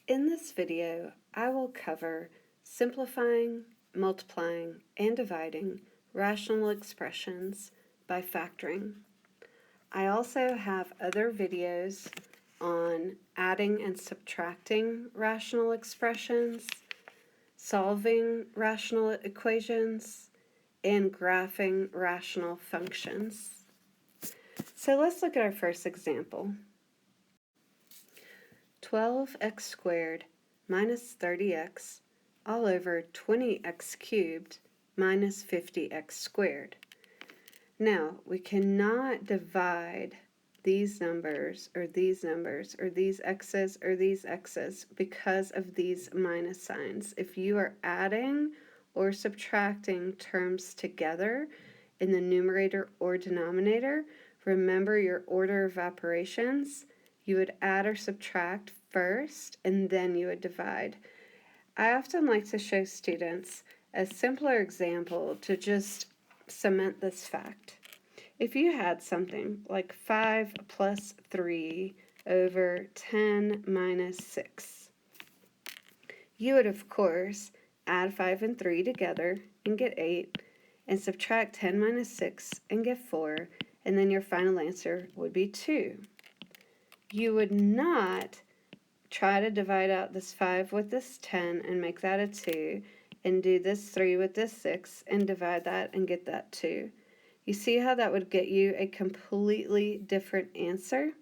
In this video, I will cover simplifying, multiplying, and dividing rational expressions by factoring. I also have other videos on adding and subtracting rational expressions, solving rational equations, and graphing rational functions. So let's look at our first example. 12x squared minus 30x all over 20x cubed minus 50x squared. Now, we cannot divide these numbers or these numbers or these x's or these x's because of these minus signs. If you are adding or subtracting terms together in the numerator or denominator, remember your order of operations. You would add or subtract first, and then you would divide. I often like to show students a simpler example to just cement this fact. If you had something like 5 plus 3 over 10 minus 6, you would, of course, add 5 and 3 together and get 8, and subtract 10 minus 6 and get 4, and then your final answer would be 2. You would not try to divide out this 5 with this 10 and make that a 2, and do this 3 with this 6 and divide that and get that 2. You see how that would get you a completely different answer?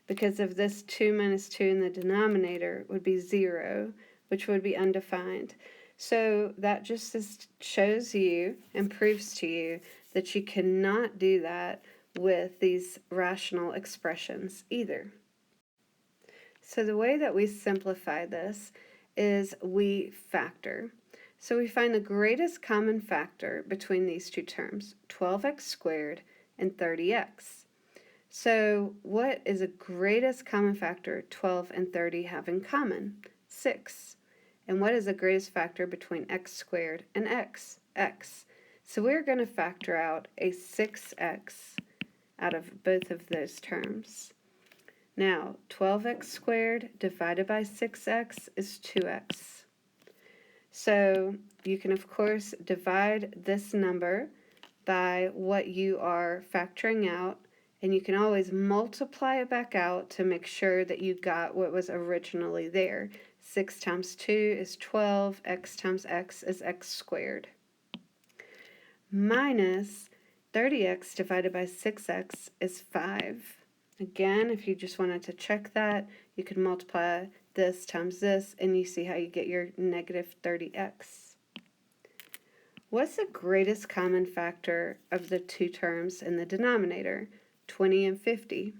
Because of this 2 minus 2 in the denominator would be 0, which would be undefined. So that just shows you and proves to you that you cannot do that with these rational expressions either. So the way that we simplify this is we factor. So we find the greatest common factor between these two terms, 12x squared and 30x. So what is the greatest common factor 12 and 30 have in common? 6. And what is the greatest factor between x squared and x? X. So we're going to factor out a 6x out of both of those terms. Now, 12x squared divided by 6x is 2x. So you can, of course, divide this number by what you are factoring out, and you can always multiply it back out to make sure that you got what was originally there. 6 times 2 is 12, x times x is x squared. Minus 30x divided by 6x is 5. Again, if you just wanted to check that, you could multiply this times this, and you see how you get your negative 30x. What's the greatest common factor of the two terms in the denominator? 20 and 50.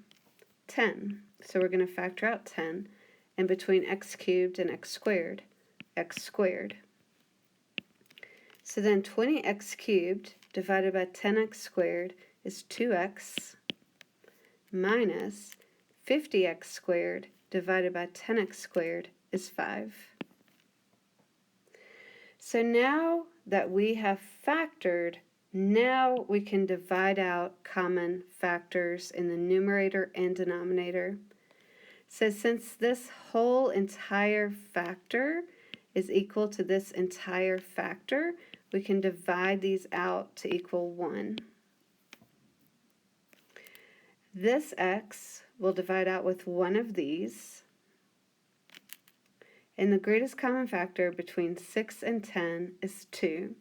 10. So we're going to factor out 10, and between x cubed and x squared, x squared. So then 20x cubed divided by 10x squared is 2x minus 50x squared divided by 10x squared is 5. So now that we have factored, now we can divide out common factors in the numerator and denominator. So since this whole entire factor is equal to this entire factor, we can divide these out to equal 1. This x will divide out with one of these, and the greatest common factor between 6 and 10 is 2.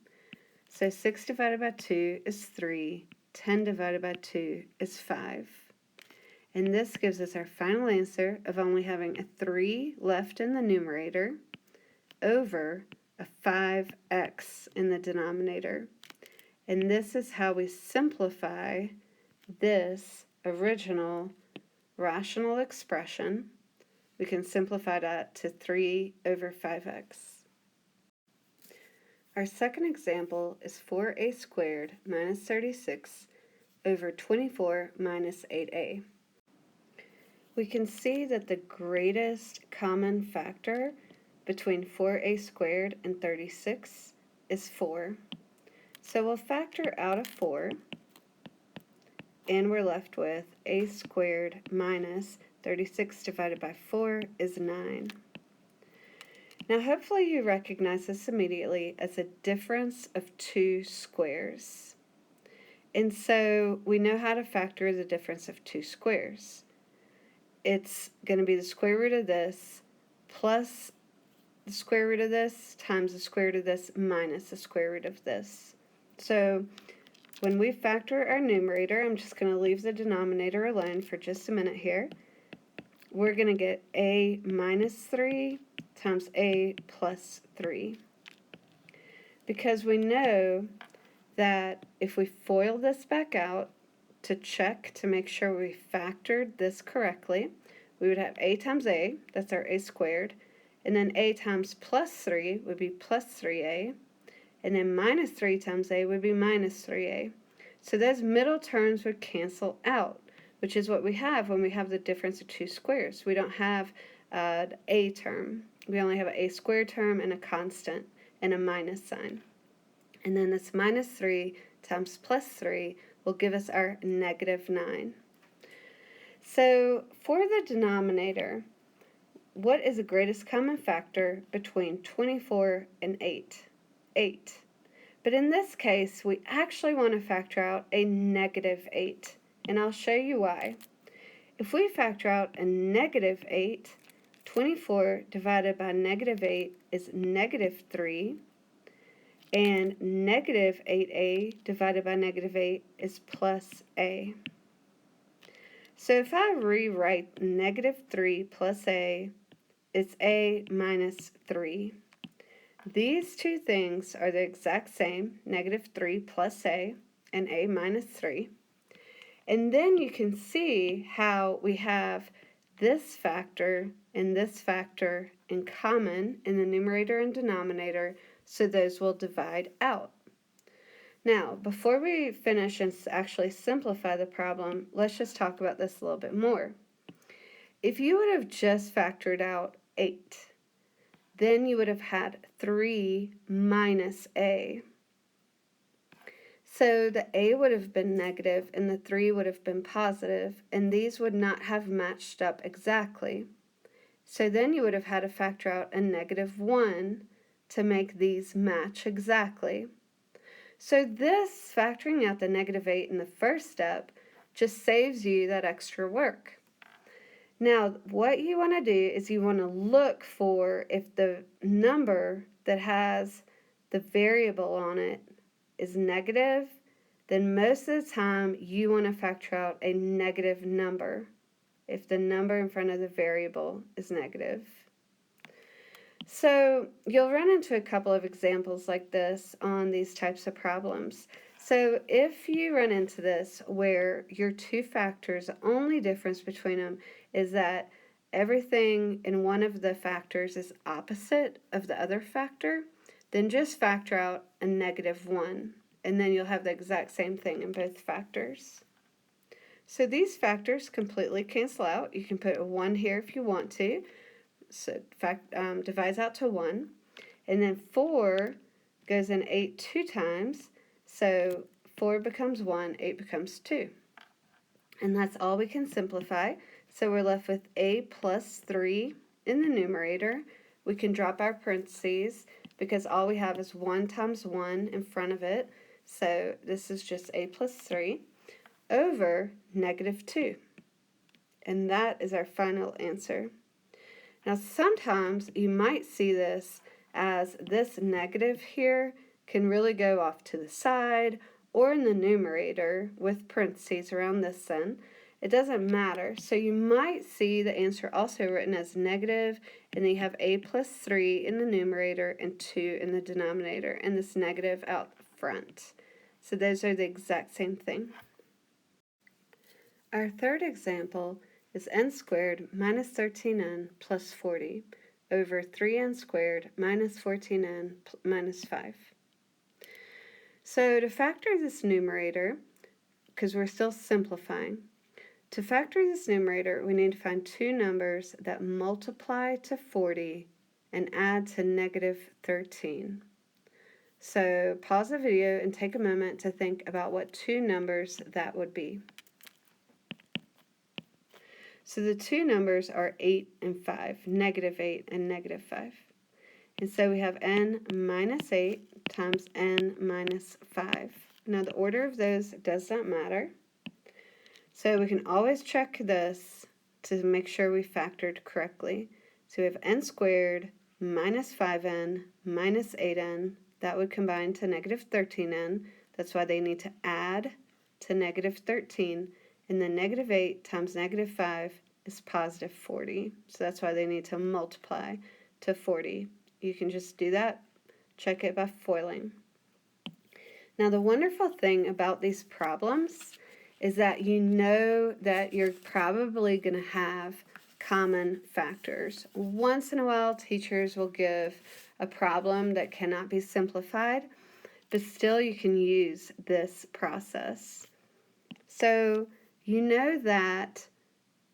So 6 divided by 2 is 3, 10 divided by 2 is 5. And this gives us our final answer of only having a 3 left in the numerator over a 5x in the denominator. And this is how we simplify this original rational expression. We can simplify that to 3 over 5x. Our second example is 4a squared minus 36 over 24 minus 8a. We can see that the greatest common factor between 4a squared and 36 is 4. So we'll factor out of 4, and we're left with a squared minus 36 divided by 4 is 9. Now hopefully you recognize this immediately as a difference of two squares. And so we know how to factor the difference of two squares. It's going to be the square root of this plus the square root of this times the square root of this minus the square root of this. So when we factor our numerator, I'm just going to leave the denominator alone for just a minute here. We're going to get a minus 3 times a plus 3. Because we know that if we FOIL this back out to check to make sure we factored this correctly, we would have a times a, that's our a squared, and then a times plus 3 would be plus 3a, and then minus 3 times a would be minus 3a. So those middle terms would cancel out, which is what we have when we have the difference of two squares. We don't have an a term. We only have an a squared term and a constant and a minus sign. And then this minus 3 times plus 3 will give us our negative 9. So for the denominator, what is the greatest common factor between 24 and 8? 8. But in this case, we actually want to factor out a negative 8, and I'll show you why. If we factor out a negative 8, 24 divided by negative 8 is negative 3, and negative 8a divided by negative 8 is plus a. So if I rewrite negative 3 plus a, it's a minus 3. These two things are the exact same, negative 3 plus a and a minus 3. And then you can see how we have this factor and this factor in common in the numerator and denominator, so those will divide out. Now, before we finish and actually simplify the problem, let's just talk about this a little bit more. If you would have just factored out 8, then you would have had 3 minus a. So the a would have been negative and the 3 would have been positive, and these would not have matched up exactly. So then you would have had to factor out a negative 1 to make these match exactly. So this factoring out the negative 8 in the first step just saves you that extra work. Now, what you want to do is you want to look for if the number that has the variable on it is negative, then most of the time you want to factor out a negative number if the number in front of the variable is negative. So you'll run into a couple of examples like this on these types of problems. So if you run into this where your two factors, the only difference between them is that everything in one of the factors is opposite of the other factor, then just factor out a negative 1, and then you'll have the exact same thing in both factors. So these factors completely cancel out. You can put a 1 here if you want to. So divides out to 1. And then 4 goes in 8 2 times. So 4 becomes 1, 8 becomes 2. And that's all we can simplify. So we're left with a plus 3 in the numerator. We can drop our parentheses because all we have is 1 times 1 in front of it. So this is just a plus 3 over negative 2. And that is our final answer. Now sometimes you might see this as this negative here can really go off to the side or in the numerator with parentheses around this sign. It doesn't matter. So you might see the answer also written as negative, and then you have a plus 3 in the numerator and 2 in the denominator, and this negative out front. So those are the exact same thing. Our third example is n squared minus 13n plus 40 over 3n squared minus 14n minus 5. So to factor this numerator, because we're still simplifying, to factor this numerator we need to find two numbers that multiply to 40 and add to negative 13. So pause the video and take a moment to think about what two numbers that would be. So the two numbers are 8 and 5, negative 8 and negative 5. And so we have n minus 8 times n minus 5. Now the order of those does not matter. So we can always check this to make sure we factored correctly. So we have n squared minus 5n minus 8n. That would combine to negative 13n. That's why they need to add to negative 13. And then negative 8 times negative 5 is positive 40. So that's why they need to multiply to 40. You can just do that, check it by foiling. Now the wonderful thing about these problems is that you know that you're probably going to have common factors. Once in a while, teachers will give a problem that cannot be simplified, but still you can use this process. So you know that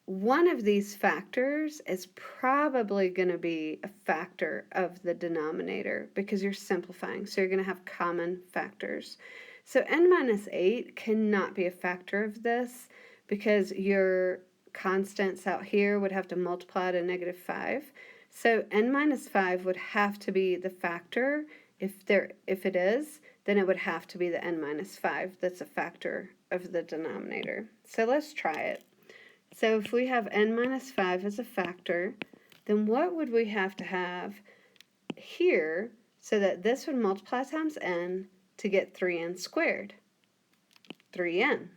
one of these factors is probably going to be a factor of the denominator because you're simplifying, so you're going to have common factors. So n minus 8 cannot be a factor of this because your constants out here would have to multiply to negative 5. So n minus 5 would have to be the factor. If it is, then it would have to be the n minus 5 that's a factor of the denominator. So let's try it. So if we have n minus 5 as a factor, then what would we have to have here so that this would multiply times n to get 3n squared? 3n.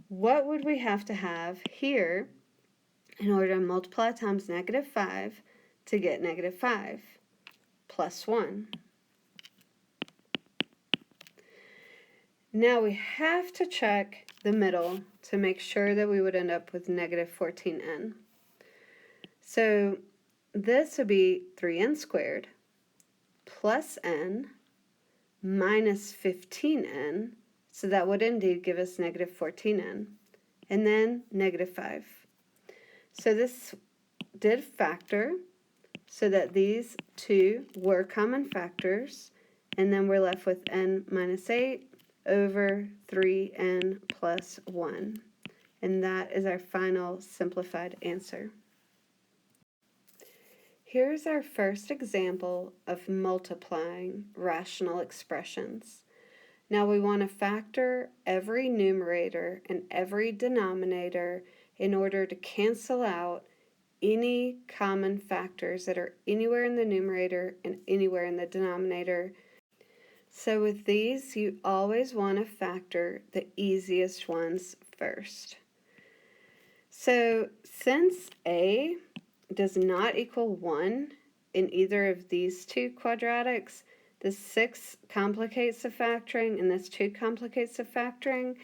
What would we have to have here in order to multiply times negative 5 to get negative 5? Plus 1. Now we have to check the middle to make sure that we would end up with negative 14n. So this would be 3n squared plus n minus 15n, so that would indeed give us negative 14n, and then negative 5. So this did factor so that these two were common factors, and then we're left with n minus 8 over 3n plus 1. And that is our final simplified answer. Here's our first example of multiplying rational expressions. Now we want to factor every numerator and every denominator in order to cancel out any common factors that are anywhere in the numerator and anywhere in the denominator. So with these, you always want to factor the easiest ones first. So since a does not equal 1 in either of these two quadratics, the 6 complicates the factoring and this 2 complicates the factoring.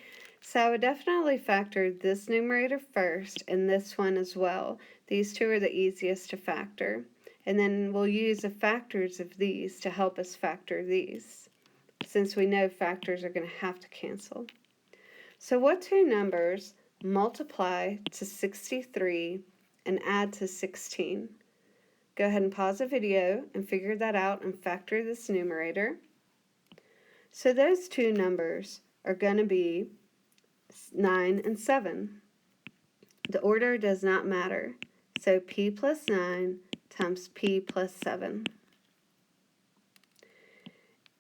So I would definitely factor this numerator first and this one as well. These two are the easiest to factor. And then we'll use the factors of these to help us factor these, since we know factors are going to have to cancel. So what two numbers multiply to 63 and add to 16? Go ahead and pause the video and figure that out and factor this numerator. So those two numbers are going to be 9 and 7. The order does not matter. So p plus 9 times p plus 7.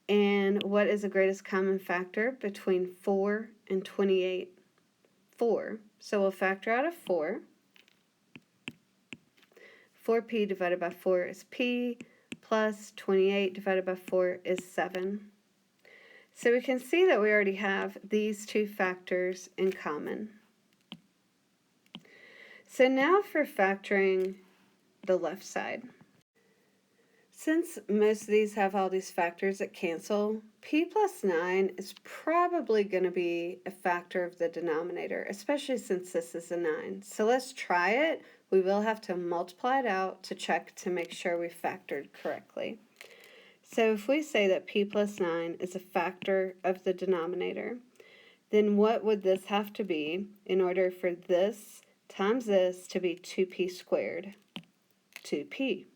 And what is the greatest common factor between 4 and 28? 4. So we'll factor out of 4. 4p divided by 4 is p, plus 28 divided by 4 is 7. So we can see that we already have these two factors in common. So now for factoring the left side. Since most of these have all these factors that cancel, p plus 9 is probably going to be a factor of the denominator, especially since this is a 9. So let's try it. We will have to multiply it out to check to make sure we factored correctly. So if we say that p plus 9 is a factor of the denominator, then what would this have to be in order for this times this to be 2p squared? 2p.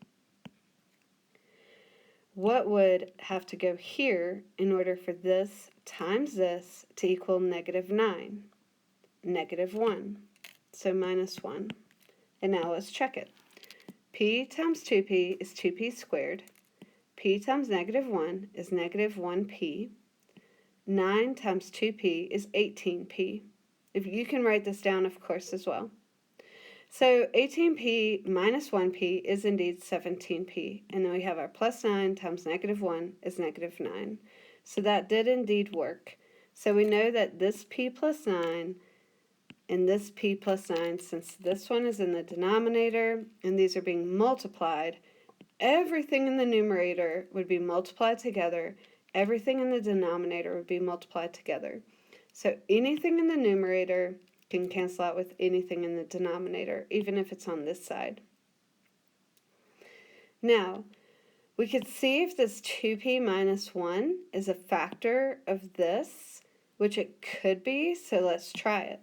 What would have to go here in order for this times this to equal negative 9? Negative 1. So minus 1. And now let's check it. P times 2p is 2p squared. P times negative 1 is negative 1p. 9 times 2p is 18p. If you can write this down, of course, as well. So 18p minus 1p is indeed 17p. And then we have our plus 9 times negative 1 is negative 9. So that did indeed work. So we know that this p plus 9 and this p plus 9, since this one is in the denominator and these are being multiplied, everything in the numerator would be multiplied together. Everything in the denominator would be multiplied together. So anything in the numerator can cancel out with anything in the denominator, even if it's on this side. Now, we could see if this 2p minus 1 is a factor of this, which it could be, so let's try it.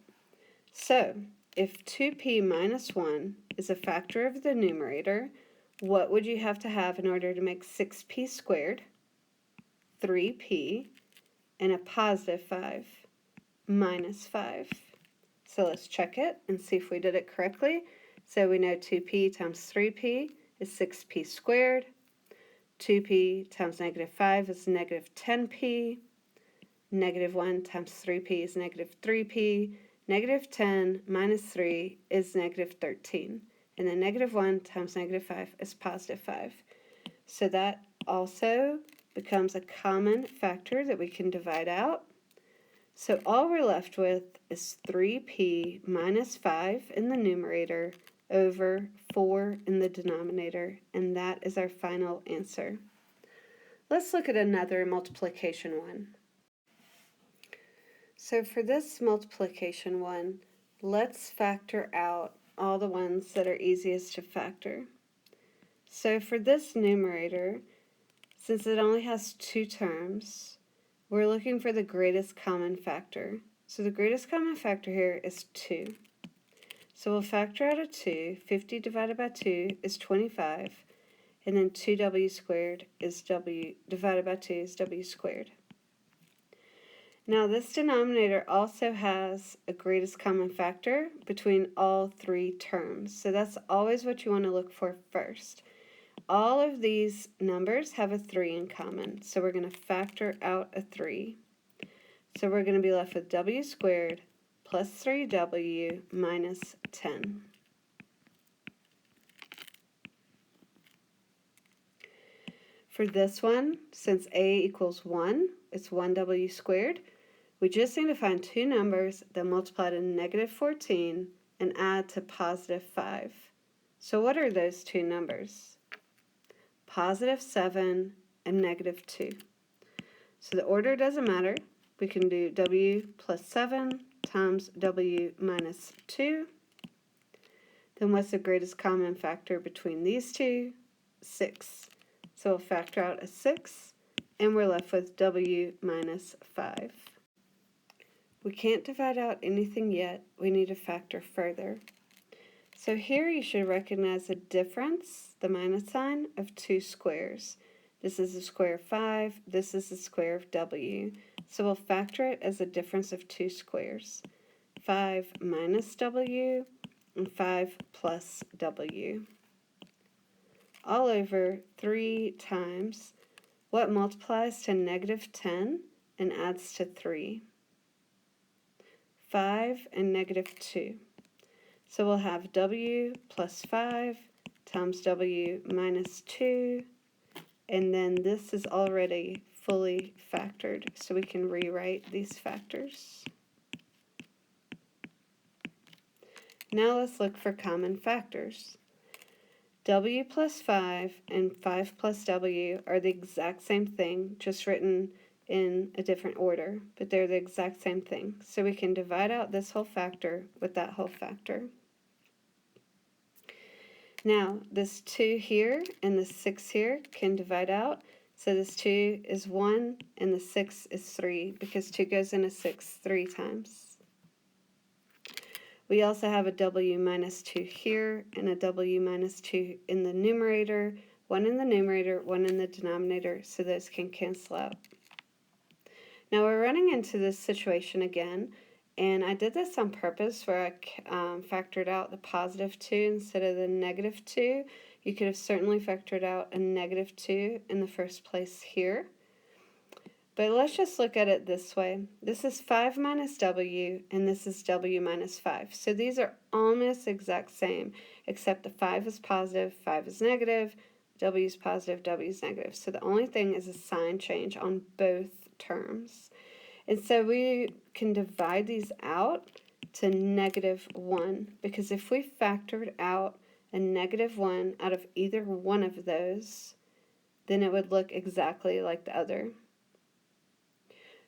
So, if 2p minus 1 is a factor of the numerator, what would you have to have in order to make 6p squared, 3p, and a positive 5 minus 5? So let's check it and see if we did it correctly. So we know 2p times 3p is 6p squared. 2p times negative 5 is negative 10p. Negative 1 times 3p is negative 3p. Negative 10 minus 3 is negative 13. And then negative 1 times negative 5 is positive 5. So that also becomes a common factor that we can divide out. So all we're left with is 3p minus 5 in the numerator over 4 in the denominator, and that is our final answer. Let's look at another multiplication one. So for this multiplication one, let's factor out all the ones that are easiest to factor. So for this numerator, since it only has two terms, we're looking for the greatest common factor. So the greatest common factor here is 2. So we'll factor out a 2. 50 divided by 2 is 25. And then 2w squared is w divided by 2 is w squared. Now this denominator also has a greatest common factor between all three terms. So that's always what you want to look for first. All of these numbers have a 3 in common. So we're going to factor out a 3. So we're going to be left with w squared plus 3w minus 10. For this one, since a equals 1, it's 1w squared. We just need to find two numbers that multiply to negative 14 and add to positive 5. So what are those two numbers? Positive 7 and negative 2. So the order doesn't matter. We can do w plus 7 times w minus 2. Then what's the greatest common factor between these two? 6. So we'll factor out a 6, and we're left with w minus 5. We can't divide out anything yet. We need to factor further. So here you should recognize the difference, the minus sign, of two squares. This is the square of 5. This is the square of w. So we'll factor it as a difference of two squares. 5 minus w and 5 plus w. All over 3 times what multiplies to negative 10 and adds to 3. 5 and negative 2. So we'll have w plus 5 times w minus 2, and then this is already fully factored, so we can rewrite these factors. Now let's look for common factors. W plus 5 and 5 plus w are the exact same thing, just written in a different order, but they're the exact same thing. So we can divide out this whole factor with that whole factor. Now, this 2 here and this 6 here can divide out. So this 2 is 1 and the 6 is 3 because 2 goes into 6 3 times. We also have a w minus 2 here and a w minus 2 in the numerator. One in the numerator, one in the denominator, so those can cancel out. Now we're running into this situation again. And I did this on purpose where I factored out the positive 2 instead of the negative 2. You could have certainly factored out a negative 2 in the first place here. But let's just look at it this way. This is 5 minus w, and this is w minus 5. So these are almost exact same, except the 5 is positive, 5 is negative, w is positive, w is negative. So the only thing is a sign change on both terms. And so we can divide these out to negative 1, because if we factored out a negative 1 out of either one of those, then it would look exactly like the other.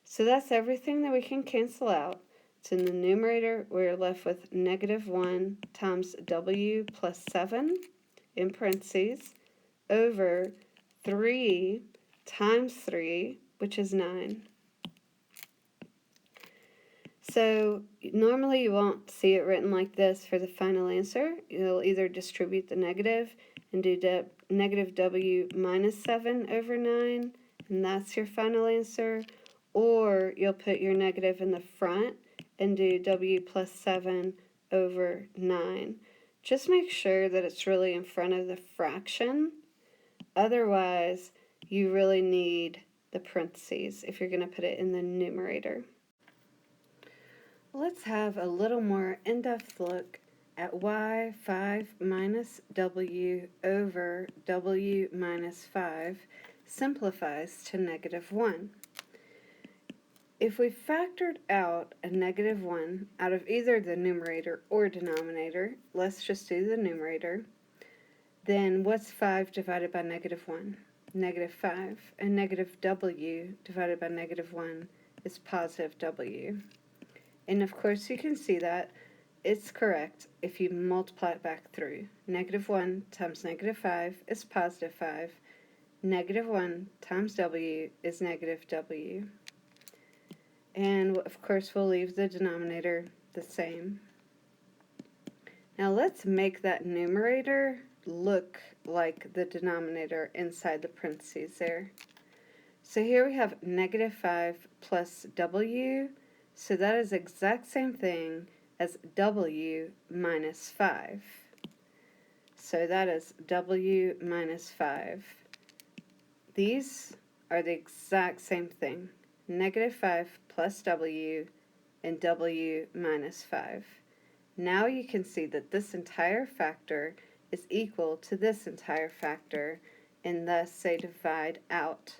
So that's everything that we can cancel out. So in the numerator, we're left with negative 1 times w plus 7 in parentheses over 3 times 3, which is 9. So normally you won't see it written like this for the final answer. You'll either distribute the negative and do negative w minus 7 over 9, and that's your final answer. Or you'll put your negative in the front and do w plus 7 over 9. Just make sure that it's really in front of the fraction. Otherwise, you really need the parentheses if you're going to put it in the numerator. Let's have a little more in-depth look at why 5 minus w over w minus 5 simplifies to negative 1. If we factored out a negative 1 out of either the numerator or denominator, let's just do the numerator, then what's 5 divided by negative 1? Negative 5. And negative w divided by negative 1 is positive w. And of course you can see that it's correct if you multiply it back through. Negative 1 times negative 5 is positive 5. Negative 1 times w is negative w. And of course we'll leave the denominator the same. Now let's make that numerator look like the denominator inside the parentheses there. So here we have negative 5 plus w. So that is the exact same thing as w minus 5. So that is w minus 5. These are the exact same thing. Negative 5 plus w and w minus 5. Now you can see that this entire factor is equal to this entire factor, and thus they divide out,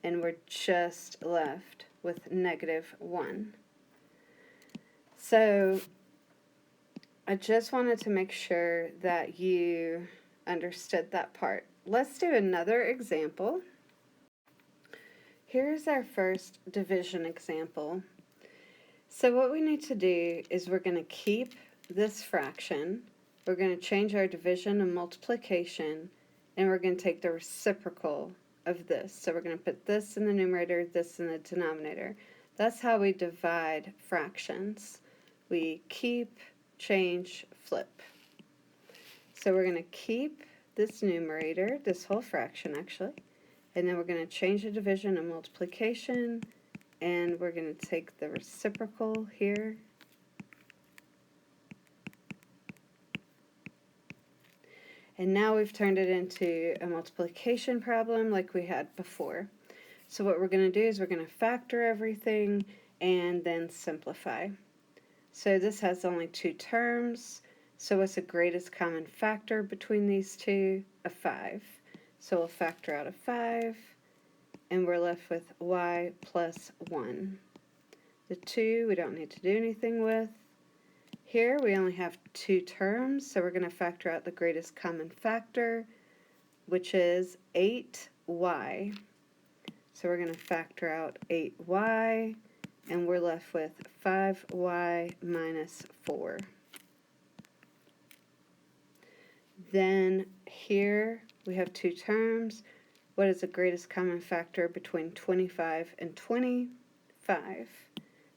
and we're just left with negative 1. So I just wanted to make sure that you understood that part. Let's do another example. Here's our first division example. So what we need to do is we're going to keep this fraction, we're going to change our division and multiplication, and we're going to take the reciprocal of this. So we're going to put this in the numerator, this in the denominator. That's how we divide fractions. We keep, change, flip. So we're going to keep this numerator, this whole fraction actually, and then we're going to change the division and multiplication, and we're going to take the reciprocal here. And now we've turned it into a multiplication problem like we had before. So what we're going to do is we're going to factor everything and then simplify. So this has only 2 terms. So what's the greatest common factor between these two? A 5. So we'll factor out a 5, and we're left with y plus 1. The 2 we don't need to do anything with. Here we only have 2 terms, so we're going to factor out the greatest common factor, which is 8y. So we're going to factor out 8y, and we're left with 5y minus 4. Then here we have 2 terms. What is the greatest common factor between 25 and 20? 5.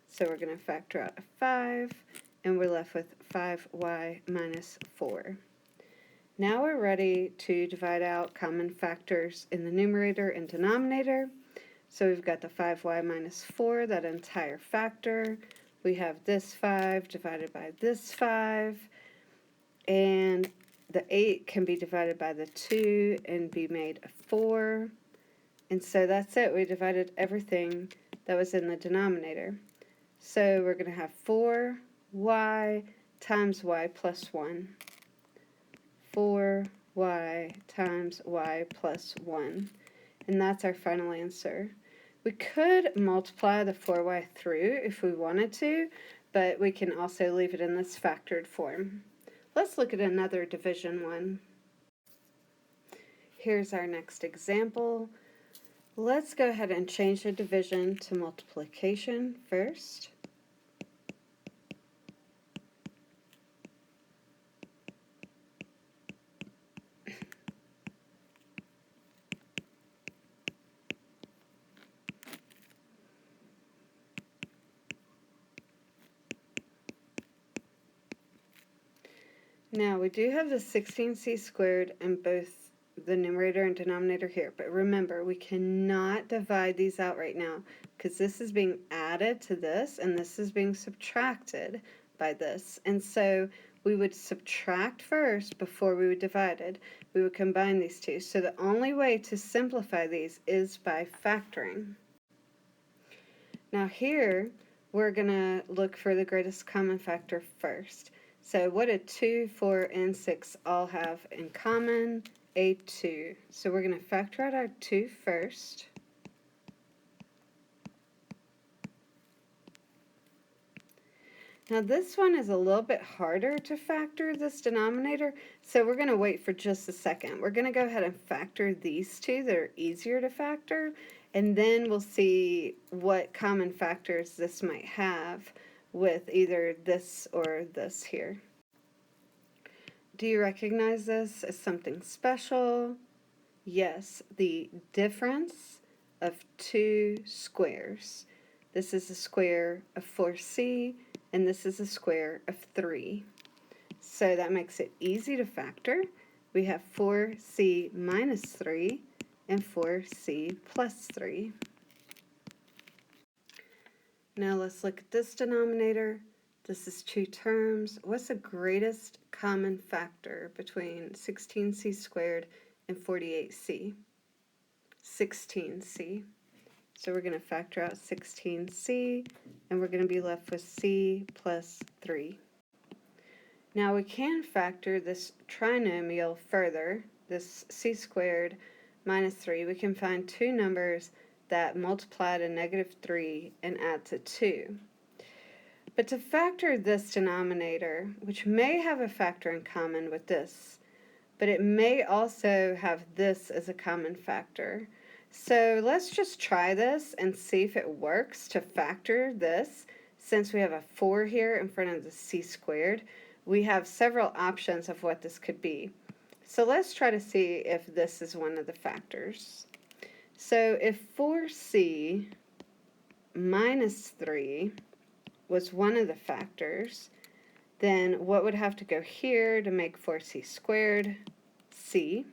So we're going to factor out a 5, and we're left with 5y minus 4. Now we're ready to divide out common factors in the numerator and denominator. So we've got the 5y minus 4, that entire factor. we have this 5 divided by this 5, and the 8 can be divided by the 2 and be made a 4. And so that's it. We divided everything that was in the denominator. So we're going to have 4y times y plus 1. 4y times y plus 1. And that's our final answer. We could multiply the 4y through if we wanted to, but we can also leave it in this factored form. Let's look at another division one. Here's our next example. Let's go ahead and change the division to multiplication first. Now we do have the 16c squared in both the numerator and denominator here, but remember we cannot divide these out right now because this is being added to this and this is being subtracted by this, and so we would subtract first before we would divide it. We would combine these two, so the only way to simplify these is by factoring. Now here we're going to look for the greatest common factor first. So what did 2, 4, and 6 all have in common? A 2. So we're going to factor out our 2 first. Now this one is a little bit harder to factor, this denominator, so we're going to wait for just a second. We're going to go ahead and factor these two that are easier to factor, and then we'll see what common factors this might have with either this or this here. Do you recognize this as something special? Yes, the difference of two squares. This is a square of 4c, and this is a square of 3. So that makes it easy to factor. We have 4c minus 3 and 4c plus 3. Now let's look at this denominator. This is 2 terms. What's the greatest common factor between 16c squared and 48c? 16c. So we're going to factor out 16c, and we're going to be left with c plus 3. Now we can factor this trinomial further, this c squared minus 3. We can find two numbers that multiply to -3 and add to 2. But to factor this denominator, which may have a factor in common with this, but it may also have this as a common factor. So let's just try this and see if it works to factor this. Since we have a 4 here in front of the c squared, we have several options of what this could be. So let's try to see if this is one of the factors. So if 4c minus 3 was one of the factors, then what would have to go here to make 4c squared? C.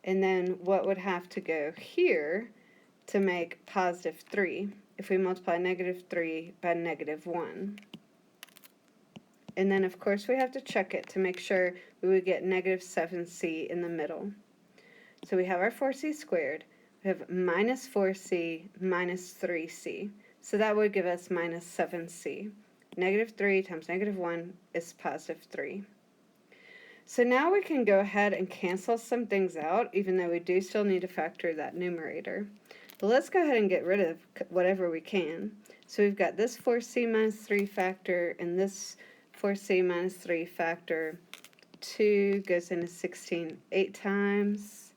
And then what would have to go here to make positive 3 if we multiply -3 by -1? And then of course we have to check it to make sure we would get -7c in the middle. So we have our 4c squared. We have minus 4c minus 3c. So that would give us -7c. -3 times -1 is positive 3. So now we can go ahead and cancel some things out, even though we do still need to factor that numerator. But let's go ahead and get rid of whatever we can. So we've got this 4c minus 3 factor and this 4c minus 3 factor. 2 goes into 16 8 times.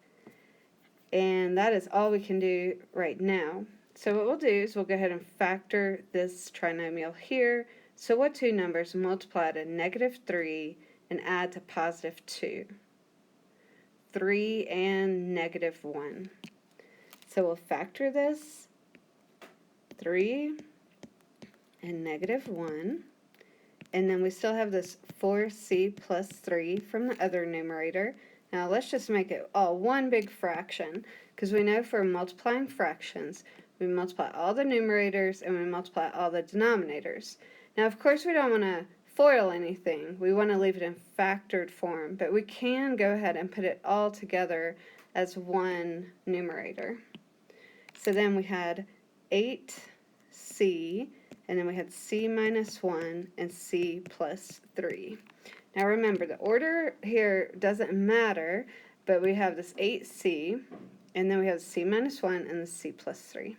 And that is all we can do right now. So what we'll do is we'll go ahead and factor this trinomial here. So what two numbers multiply to -3 and add to positive 2? 3 and -1. So we'll factor this, 3 and -1. And then we still have this 4c plus 3 from the other numerator. Now let's just make it all one big fraction, because we know for multiplying fractions, we multiply all the numerators, and we multiply all the denominators. Now, of course, we don't want to FOIL anything. We want to leave it in factored form, but we can go ahead and put it all together as one numerator. So then we had 8c, and then we had c minus 1 and c plus 3. Now remember, the order here doesn't matter, but we have this 8c, and then we have c minus 1 and the c plus 3.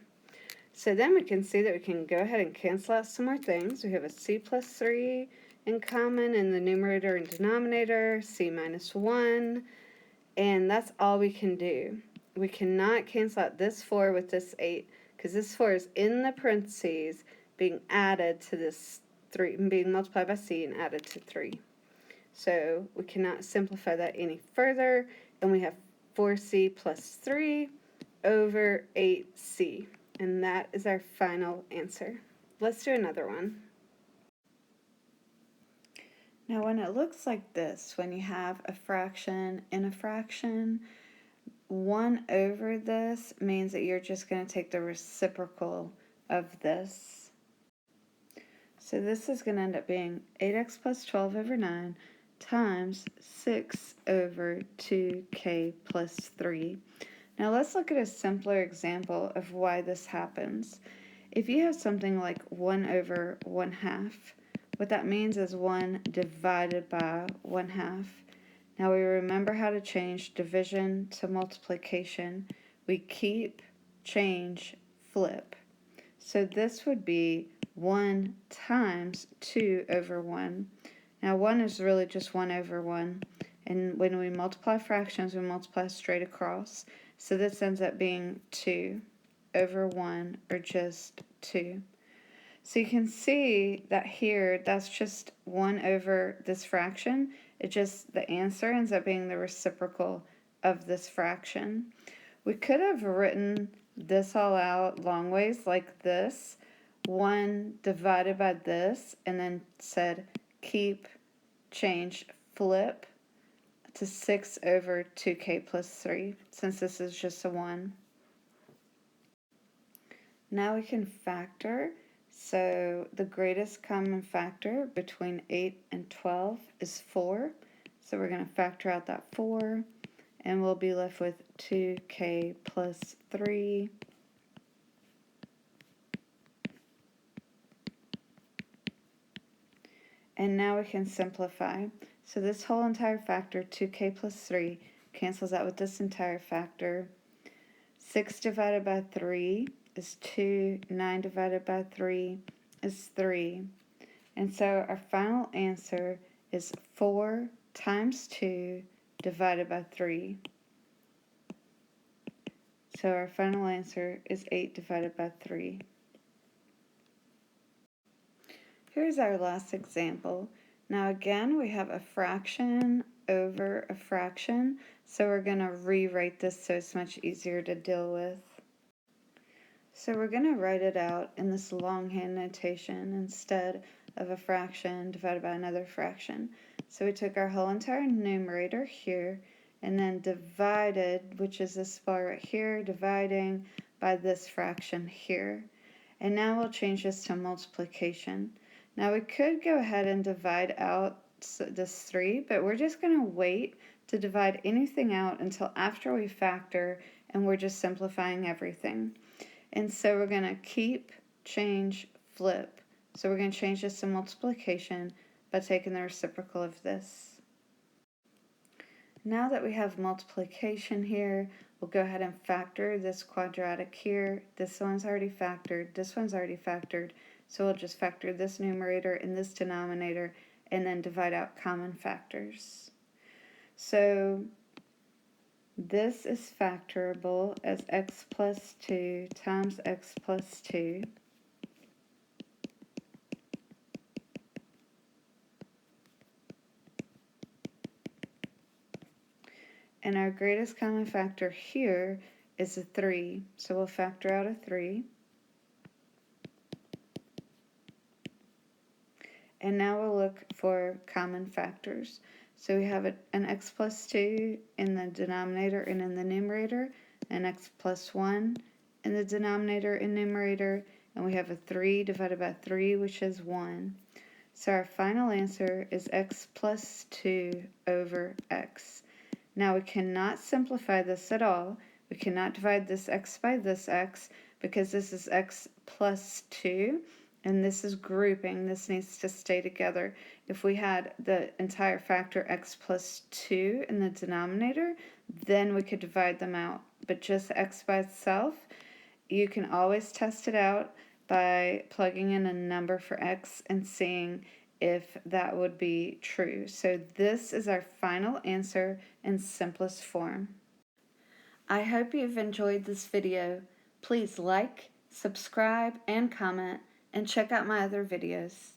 So then we can see that we can go ahead and cancel out some more things. We have a c plus 3 in common in the numerator and denominator, c minus 1, and that's all we can do. We cannot cancel out this 4 with this 8, because this 4 is in the parentheses being added to this 3, being multiplied by c and added to 3. So we cannot simplify that any further, and we have 4c plus 3 over 8c, and that is our final answer. Let's do another one. Now when it looks like this, when you have a fraction in a fraction, 1 over this means that you're just going to take the reciprocal of this. So this is going to end up being 8x plus 12 over 9 times 6 over 2k plus 3. Now let's look at a simpler example of why this happens. If you have something like 1 over 1/2, what that means is 1 divided by 1/2. Now we remember how to change division to multiplication. We keep, change, flip. So this would be 1 times 2 over 1. Now 1 is really just 1 over 1. And when we multiply fractions, we multiply straight across. So this ends up being 2 over 1, or just 2. So you can see that here, that's just 1 over this fraction. It just, the answer ends up being the reciprocal of this fraction. We could have written this all out long ways like this. 1 divided by this, and then said keep, change, flip to 6 over 2k plus 3, since this is just a 1. Now we can factor. So the greatest common factor between 8 and 12 is 4. So we're going to factor out that 4, and we'll be left with 2k plus 3. And now we can simplify. So this whole entire factor, 2k plus 3, cancels out with this entire factor. 6 divided by 3 is 2. 9 divided by 3 is 3. And so our final answer is 4 times 2 divided by 3. So our final answer is 8 divided by 3. Here's our last example. Now again, we have a fraction over a fraction, so we're going to rewrite this so it's much easier to deal with. So we're going to write it out in this longhand notation instead of a fraction divided by another fraction. So we took our whole entire numerator here and then divided, which is this bar right here, dividing by this fraction here. And now we'll change this to multiplication. Now we could go ahead and divide out this 3, but we're just going to wait to divide anything out until after we factor and we're just simplifying everything. And so we're going to keep, change, flip. So we're going to change this to multiplication by taking the reciprocal of this. Now that we have multiplication here, we'll go ahead and factor this quadratic here. This one's already factored, this one's already factored. So we'll just factor this numerator and this denominator and then divide out common factors. So this is factorable as x plus 2 times x plus 2. And our greatest common factor here is a 3. So we'll factor out a 3. And now we'll look for common factors. So we have an x plus 2 in the denominator and in the numerator, and x plus 1 in the denominator and numerator, and we have a 3 divided by 3, which is 1. So our final answer is x plus 2 over x. Now we cannot simplify this at all. We cannot divide this x by this x because this is x plus 2 and this is grouping. This needs to stay together. If we had the entire factor x plus 2 in the denominator, then we could divide them out. But just x by itself, you can always test it out by plugging in a number for x and seeing if that would be true. So this is our final answer in simplest form. I hope you've enjoyed this video. Please like, subscribe, and comment, and check out my other videos.